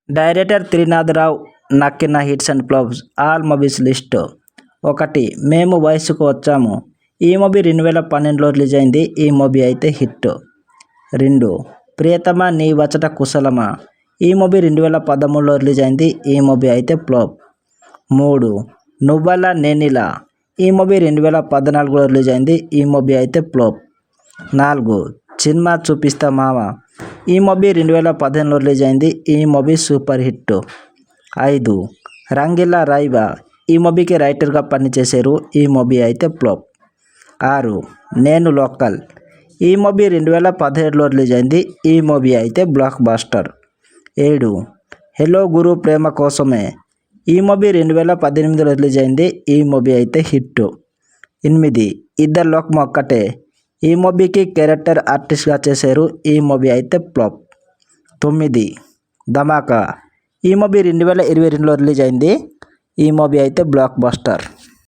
Director Trinatha Rao Nakkina hits and flops all movies list. 1. మేము వయసుకు వచ్చాము. ఈ మూవీ 2012లో రిలీజ్ అయింది. ఈ మూవీ అయితే హిట్. 2. ప్రియతమా నీ వచట కుశలమా. ఈ మూవీ 2013లో రిలీజ్ అయింది. ఈ మూవీ అయితే ఫ్లాప్. 3. నువ్వలా నేనిలా. ఈ మూవీ 2014లో రిలీజ్ అయింది. ఈ మూవీ అయితే ఫ్లాప్. 4. సినిమా చూపిస్తా మామ. ఈ మూవీ 2015లో రిలీజ్ అయింది. ఈ మూవీ సూపర్ హిట్. 5. రంగీలా రాయ్వా. ఈ మూవీకి రైటర్గా పనిచేశారు. ఈ మూవీ అయితే ఫ్లాప్. 6. నేను లోకల్. ఈ మూవీ 2017లో రిలీజ్ అయింది. ఈ మూవీ అయితే బ్లాక్ బాస్టర్. 7. హలో గురు ప్రేమ కోసమే. ఈ మూవీ 2018లో రిలీజ్ అయింది. ఈ మూవీ అయితే హిట్. 8. ఇద్దరు లోకం ఒక్కటే. ఈ మూవీకి క్యారెక్టర్ ఆర్టిస్ట్గా చేశారు. ఈ మూవీ అయితే ఫ్లాప్. 9. ధమాకా. ఈ మూవీ 2022లో రిలీజ్ అయింది. ఈ మూవీ అయితే బ్లాక్ బస్టర్.